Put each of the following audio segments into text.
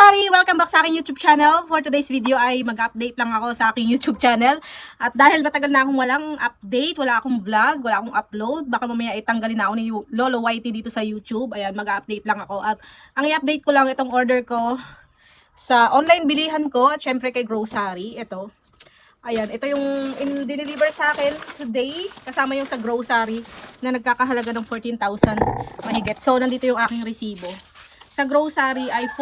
Grocery! Welcome back sa aking YouTube channel. For today's video ay mag-update lang ako sa aking YouTube channel. At dahil matagal na akong walang update, wala akong vlog, wala akong upload, baka mamaya itanggalin na ako ni Lolo Whitey dito sa YouTube. Ayan, mag-update lang ako. At ang i-update ko lang itong order ko sa online bilihan ko at syempre kay Grocery. Ito. Ayan, ito yung dinideliver sa akin today. Kasama yung sa Grocery na nagkakahalaga ng 14,000 mahigit. So, nandito yung aking resibo. Sa Grocery ay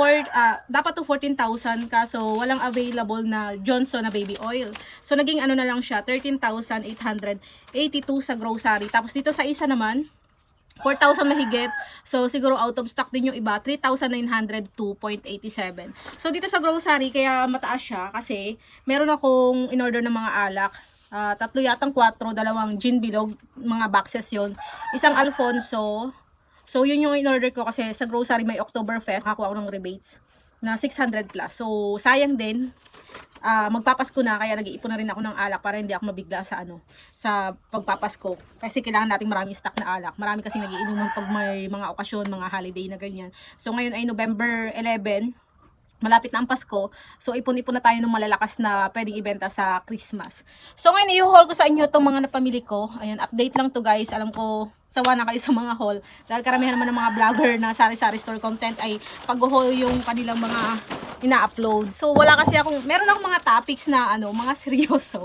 dapat to 14,000 kaso walang available na Johnson na baby oil. So naging ano na lang siya, 13,882 sa Grocery. Tapos dito sa isa naman, 4,000 mahigit. So siguro out of stock din yung iba, 3,902.87. So dito sa Grocery kaya mataas siya kasi meron akong in-order ng mga alak. Tatlo yatang 4, dalawang gin bilog, mga boxes yon. Isang Alfonso. So, yun yung in-order ko kasi sa Grocery may Oktoberfest. Nakakuha ako ng rebates na 600 plus. So, sayang din. Magpapasko na kaya nag-iipon na rin ako ng alak para hindi ako mabigla sa pagpapasko. Kasi kailangan nating maraming stock na alak. Marami kasi nagiinuman pag may mga okasyon, mga holiday na ganyan. So, ngayon ay November 11. Malapit na ang Pasko. So, ipon-ipon na tayo ng malalakas na pwedeng ibenta sa Christmas. So, ngayon i-haul ko sa inyo itong mga napamili ko. Ayan, update lang to guys. Alam ko, sawa na kayo sa mga haul. Dahil karamihan naman ng mga vlogger na sari-sari store content ay pag-haul yung kanilang mga ina-upload. So, wala kasi meron akong mga topics na mga seryoso.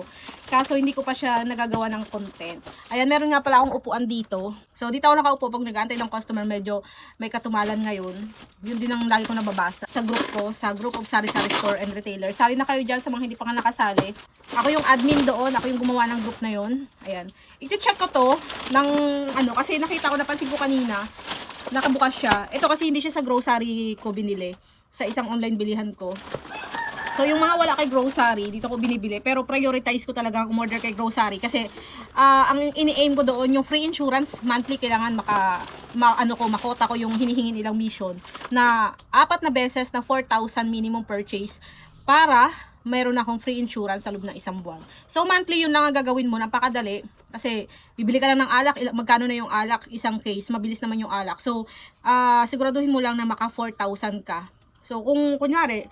Kaso, hindi ko pa siya nagagawa ng content. Ayan, meron nga pala akong upuan dito. So, dito ako nakaupo pag nag-aantay ng customer. Medyo may katumalan ngayon. Yun din ang lagi ko nababasa sa group ko, sa group of sari-sari store and retailer. Sali na kayo dyan sa mga hindi pa nga nakasali. Ako yung admin doon. Ako yung gumawa ng group na yun. Ayan. I-check ko to ng kasi nakita ko, napansin ko kanina. Nakabukas siya. Ito kasi hindi siya sa Grocery ko binili. Sa isang online bilihan ko. So, yung mga wala kay Grocery, dito ko binibili. Pero prioritize ko talaga ang umorder kay Grocery. Kasi, ang ini-aim ko doon, yung free insurance, monthly, kailangan makota ko yung hinihingi nilang mission. Na 4 na beses na 4,000 minimum purchase para mayroon akong free insurance sa loob ng isang buwan. So, monthly yun lang ang gagawin mo. Napakadali. Kasi, bibili ka lang ng alak. Magkano na yung alak? Isang case. Mabilis naman yung alak. So, siguraduhin mo lang na maka 4,000 ka. So, kung kunyari,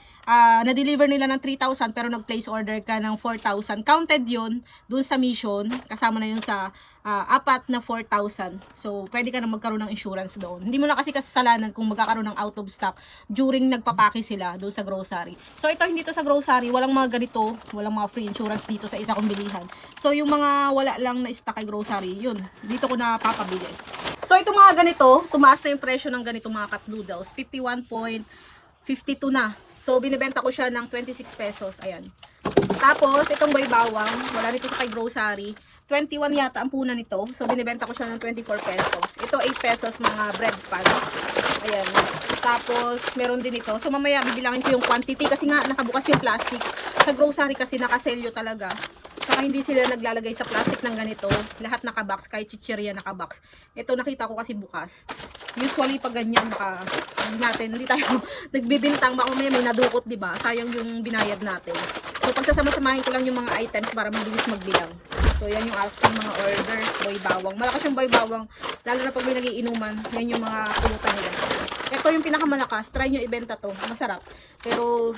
na-deliver nila ng 3,000 pero nag-place order ka ng 4,000, counted yun dun sa mission, kasama na yun sa 4 na 4,000. So, pwede ka na magkaroon ng insurance doon. Hindi mo na kasi kasalanan kung magkakaroon ng out of stock during nagpapaki sila doon sa Grocery. So, ito hindi to sa Grocery, walang mga ganito, walang mga free insurance dito sa isa kong bilihan. So, yung mga wala lang na stock kay Grocery, yun, dito ko na papabili. So, itong mga ganito, tumaas na yung presyo ng ganito mga cup noodles, 51.52 na. So, binibenta ko siya ng 26 pesos. Ayan. Tapos, itong boy bawang, wala nito sa kay Grocery. 21 yata ang puna nito. So, binibenta ko siya ng 24 pesos. Ito, 8 pesos mga bread pan. Ayan. Tapos, meron din ito. So, mamaya bibilangin ko yung quantity kasi nga nakabukas yung plastic. Sa Grocery kasi nakaselyo talaga. Saka hindi sila naglalagay sa plastic ng ganito. Lahat nakabox, kahit chichirya nakabox. Ito nakita ko kasi bukas. Usually pag ganyan hindi tayo nagbibintang, baka may nadukot, 'di ba? Sayang yung binayad natin. So pagsasama-samahin ko lang yung mga items para mabilis magbilang. So yan yung aking mga order, boy bawang. Malakas yung boy bawang, lalo na pag may nagiinuman. Yan yung mga pulutan nila. Ito yung pinakamalakas, try nyo ibenta to. Masarap. Pero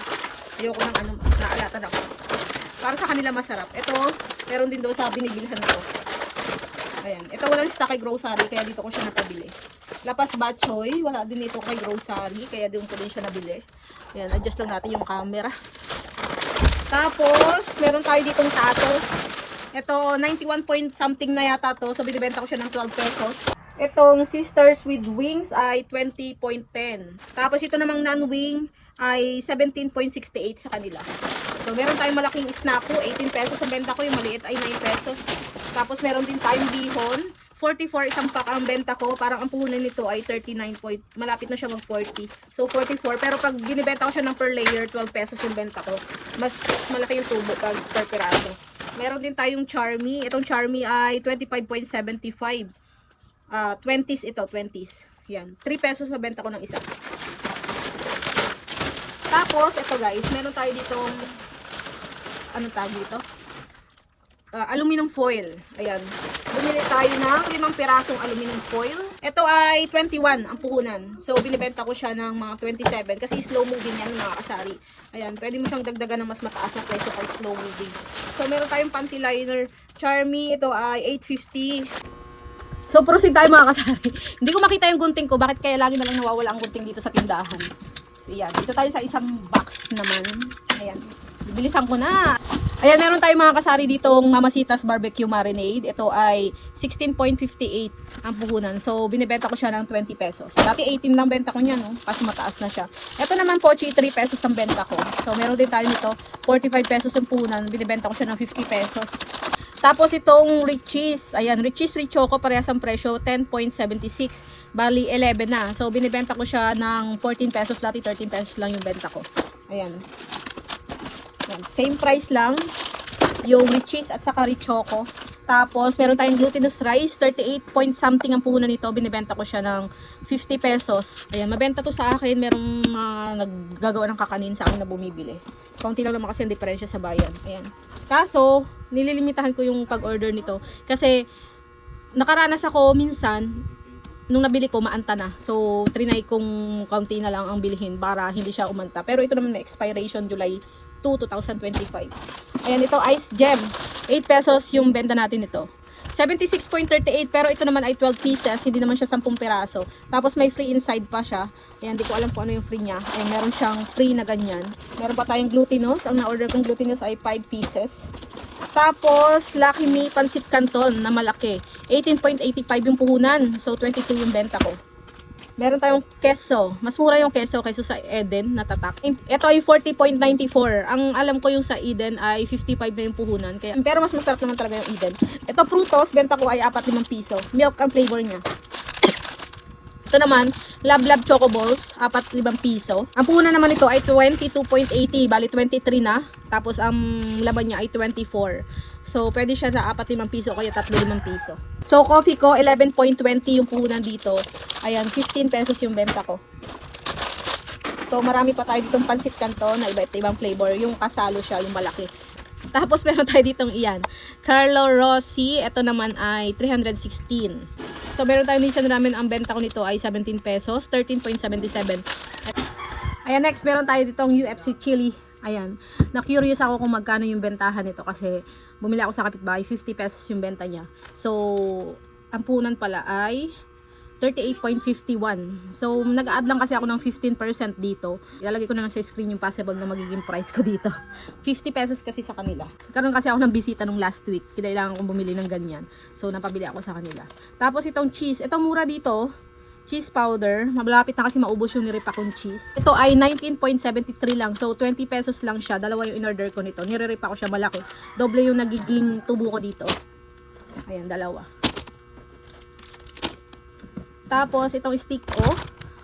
ayoko ng naalatan ako. Para sa kanila masarap. Ito, meron din daw sa binibilhan ko. Ayan. Ito walang stock kay Grocery, kaya dito ko siya napabili. Lapas Batchoy, wala din ito kay Grocery, kaya doon ko din siya nabili. Ayan, adjust lang natin yung camera. Tapos, meron tayo ditong tatos. Ito, 91 point something na yata to. So, binibenta ko siya ng 12 pesos. Itong Sisters with Wings ay 20.10. Tapos, ito namang non-wing ay 17.68 sa kanila. So, meron tayong malaking snapu, 18 pesos ang benta ko. Yung maliit ay 9 pesos. Tapos, meron din tayong bihon. 44 isang pack ang benta ko. Parang ang puhunan nito ay 39 point. Malapit na siya mag 40. So, 44. Pero pag binibenta ko siya ng per layer, 12 pesos yung benta ko. Mas malaki yung tubo pag per piraso. Meron din tayong Charmy. Itong Charmy ay 25.75. 20s ito, 20s. Yan. 3 pesos na benta ko ng isa. Tapos, ito guys, meron tayo ditong anong tawag dito? Aluminum foil. Ayan. Bumili tayo ng 5 pirasong aluminum foil. Ito ay 21 ang puhunan. So, binibenta ko siya ng mga 27 kasi slow moving yan mga kasari. Ayan, pwede mo siyang dagdagan ng mas mataas na presyo kay slow moving. So, meron tayong panty liner. Charmy, ito ay 850. So, proceed tayo mga kasari. Hindi ko makita yung gunting ko. Bakit kaya lagi na lang nawawala ang gunting dito sa tindahan? So, ayan. Dito tayo sa isang box naman. Ayan. Bilisan ko na. Ayan, meron tayong mga kasari ditong Mamacita's Barbecue Marinade. Ito ay 16.58 ang puhunan. So, binibenta ko siya ng 20 pesos. Dati 18 lang benta ko niya, no? Kasi mataas na siya. Ito naman po, 3 pesos ang benta ko. So, meron din tayo nito. 45 pesos ang puhunan. Binibenta ko siya ng 50 pesos. Tapos, itong Richies. Ayan, Richies Richoco, parehas ang presyo. 10.76. Bali, 11 na. So, binibenta ko siya ng 14 pesos. Dati 13 pesos lang yung benta ko. Ayan. Same price lang yung Richies at saka Richoco. Tapos meron tayong glutinous rice, 38 point something ang puhunan nito. Binibenta ko siya ng 50 pesos. Ayan, mabenta to sa akin. Merong naggagawa ng kakanin sa akin na bumibili. Kaunti lang naman kasi ang diferensya sa bayan. Ayan. Kaso, nililimitahan ko yung pag-order nito kasi nakaranas ako minsan nung nabili ko maanta na. So, trinay kong kaunti na lang ang bilhin para hindi siya umanta. Pero ito naman may expiration July 2, 2025. Ayan, ito Ice Gem. 8 pesos yung benta natin ito. 76.38 pero ito naman ay 12 pieces. Hindi naman siya 10 piraso. Tapos may free inside pa siya. Ayan, di ko alam kung ano yung free niya. Ayan, meron siyang free na ganyan. Meron pa tayong glutinous. Ang na-order kong glutinous ay 5 pieces. Tapos, Lucky Me Pansit Canton na malaki. 18.85 yung puhunan. So, 22 yung benta ko. Meron tayong keso. Mas mura yung keso kaysa sa Eden na tatak. Ito ay 40.94. Ang alam ko yung sa Eden ay 55 na yung puhunan. Kaya, pero mas masarap naman talaga yung Eden. Ito Frutos, benta ko ay 4-5 piso. Milk ang flavor niya. Ito naman, Love Love Choco Balls, 4-5 piso. Ang puhunan naman ito ay 22.80. Bali 23 na. Tapos ang laman niya ay 24. So, pwede siya sa 4-5 piso o kaya 3-5 piso. So, coffee ko, 11.20 yung puhunan dito. Ayan, 15 pesos yung benta ko. So, marami pa tayo ditong pansit canton na iba't ibang flavor. Yung kasalo siya, yung malaki. Tapos, meron tayo ditong iyan. Carlo Rossi, ito naman ay 316. So, meron tayo minsan namin, ang benta ko nito ay 17 pesos, 13.77. Ayan, next, meron tayo ditong UFC chili. Ayan, na-curious ako kung magkano yung bentahan nito kasi bumili ako sa kapitbahay, 50 pesos yung benta niya. So, ang punan pala ay 38.51. So, nag-add lang kasi ako ng 15% dito. Ilalagay ko na lang sa screen yung possible na magiging price ko dito. 50 pesos kasi sa kanila. Karoon kasi ako ng bisita nung last week. Kailangan kong bumili ng ganyan. So, napabili ako sa kanila. Tapos, itong cheese. Ito mura dito. Cheese powder. Malapit na kasi maubos yung niripa kong cheese. Ito ay 19.73 lang. So, 20 pesos lang siya. Dalawa yung in-order ko nito. Niriripa ko siya malaki. Doble yung nagiging tubo ko dito. Ayan, dalawa. Tapos, itong stick O.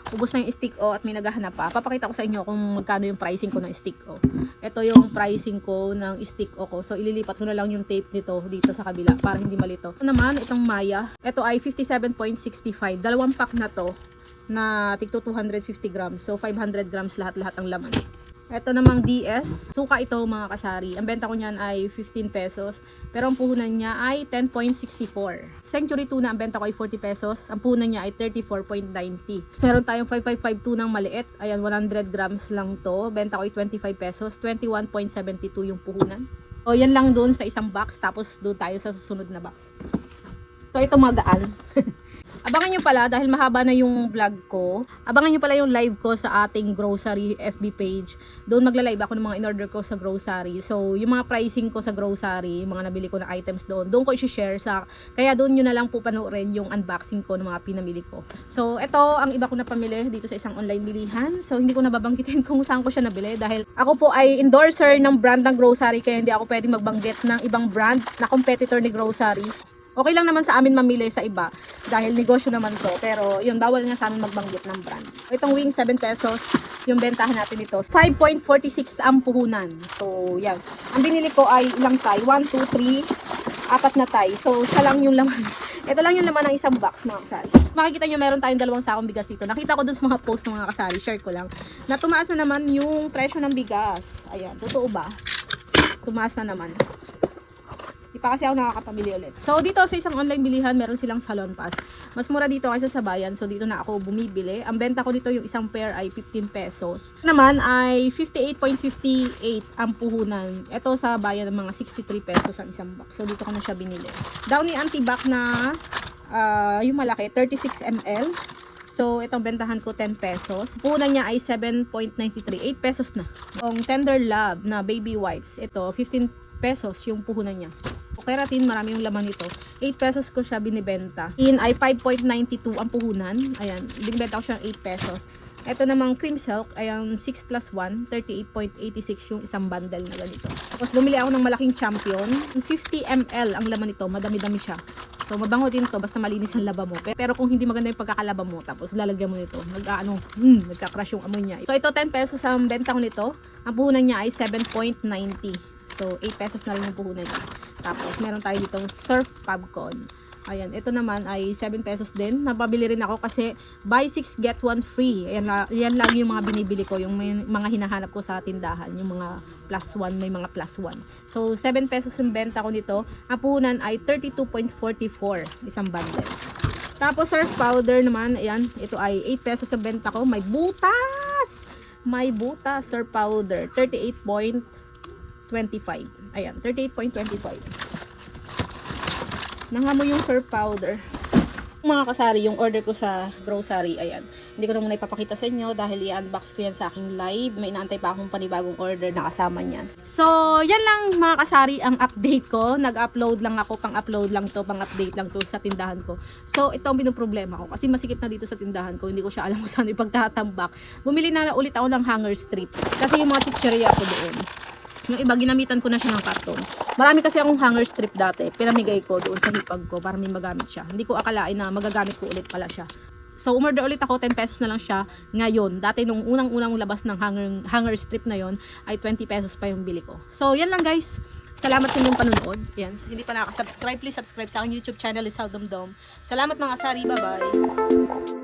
Ubos na yung stick O at may naghahanap pa. Papakita ko sa inyo kung magkano yung pricing ko ng stick O. Ito yung pricing ko ng stick O ko. So, ililipat ko na lang yung tape nito dito sa kabila para hindi malito. Ito naman, itong Maya. Ito ay 57.65. Dalawang pack na to na tigto 250 grams. So, 500 grams lahat-lahat ang laman. Ito namang DS. Suka ito mga kasari. Ang benta ko niyan ay 15 pesos. Pero ang puhunan niya ay 10.64. Century tuna ang benta ko ay 40 pesos. Ang puhunan niya ay 34.90. So, meron tayong 5552 ng maliit. Ayan, 100 grams lang to. Benta ko ay 25 pesos. 21.72 yung puhunan. So, yan lang doon sa isang box. Tapos doon tayo sa susunod na box. So, ito magaan. Abangan nyo pala, dahil mahaba na yung vlog ko, abangan nyo pala yung live ko sa ating grocery FB page. Doon magla-live ako ng mga in-order ko sa grocery. So, yung mga pricing ko sa grocery, yung mga nabili ko na items doon ko i-share sa, kaya doon nyo na lang po panoorin yung unboxing ko ng mga pinamili ko. So, ito ang iba ko na pamili dito sa isang online bilihan. So, hindi ko nababanggitin kung saan ko siya nabili dahil ako po ay endorser ng brand ng grocery kaya hindi ako pwedeng magbanggit ng ibang brand na competitor ni grocery. Okay lang naman sa amin mamili sa iba dahil negosyo naman to. Pero yun, bawal nga sa amin magbanggit ng brand. Itong wing 7 pesos, yung bentahan natin ito. 5.46 ang puhunan. So, yan. Ang binili ko ay ilang tay? 1, 2, 3, 4 na tay. So, siya lang yung laman. Ito lang yung laman ng isang box mga kasari. Makikita nyo meron tayong 2 sakong bigas dito. Nakita ko dun sa mga post ng mga kasari. Share ko lang. Na tumaas na naman yung presyo ng bigas. Ayan, totoo ba? Tumaas na naman. pa kasi ako nakakapamili ulit. So, dito sa isang online bilihan, meron silang salon pass. Mas mura dito kaysa sa bayan. So, dito na ako bumibili. Ang benta ko dito yung isang pair ay 15 pesos. Naman ay 58.58 ang puhunan. Ito sa bayan ng mga 63 pesos ang isang box. So, dito ko na siya binili. Downy Antibac na yung malaki, 36 ml. So, itong bentahan ko 10 pesos. Puhunan niya ay 7.93. 8 pesos na. Yung Tender Love na baby wipes, ito 15 pesos yung puhunan niya. Keratin, marami yung laman nito. 8 pesos ko siya binibenta. In ay 5.92 ang puhunan. Ayan, binibenta ko siya 8 pesos. Ito namang cream silk, ayan 6 plus 1, 38.86 yung isang bundle na ganito. Tapos bumili ako ng malaking champion. 50 ml ang laman nito, madami-dami siya. So mabango din to basta malinis ang laba mo. Pero kung hindi maganda yung pagkakalaba mo, tapos lalagyan mo nito, nagka-crush yung amoy niya. So ito 10 pesos ang benta ko nito. Ang puhunan niya ay 7.90. So 8 pesos na rin yung puhunan niya. Tapos meron tayo ditong Surf Pubcon. Ayan, ito naman ay 7 pesos din. Napabili rin ako kasi buy 6 get 1 free. Ayan, yan lang yung mga binibili ko, yung mga hinahanap ko sa tindahan, yung mga plus 1, may mga plus 1. So 7 pesos yung benta ko nito. Ang puhunan ay 32.44 isang bundle. Tapos surf powder naman, ayan, ito ay 8 pesos ang benta ko. May butas! May butas surf powder, 38.25. Ayan, 38.25. Nangamoy yung surf powder. Mga kasari, yung order ko sa grocery, ayan. Hindi ko na muna ipapakita sa inyo dahil i-unbox ko yan sa aking live. May inaantay pa akong panibagong order na kasama niyan. So, yan lang mga kasari ang update ko. Nag-upload lang ako, pang-upload lang to, pang-update lang to sa tindahan ko. So, ito ang pinoproblema ko kasi masikip na dito sa tindahan ko. Hindi ko siya alam kung saan ipagtatambak. Bumili na ulit ako ng hanger strip kasi yung mga chicheria ko doon. Yung iba, ginamitan ko na siya ng karton. Marami kasi akong hanger strip dati. Pinamigay ko doon sa hipag ko para may magamit siya. Hindi ko akalain na magagamit ko ulit pala siya. So, umorder ulit ako. 10 pesos na lang siya ngayon. Dati nung unang-unang labas ng hanger strip na yon ay 20 pesos pa yung bili ko. So, yan lang guys. Salamat sa inyong panonood. Yan. So, hindi pa nakaka-subscribe, please subscribe sa aking YouTube channel, Lizal Dumdum. Salamat mga sari. Bye-bye.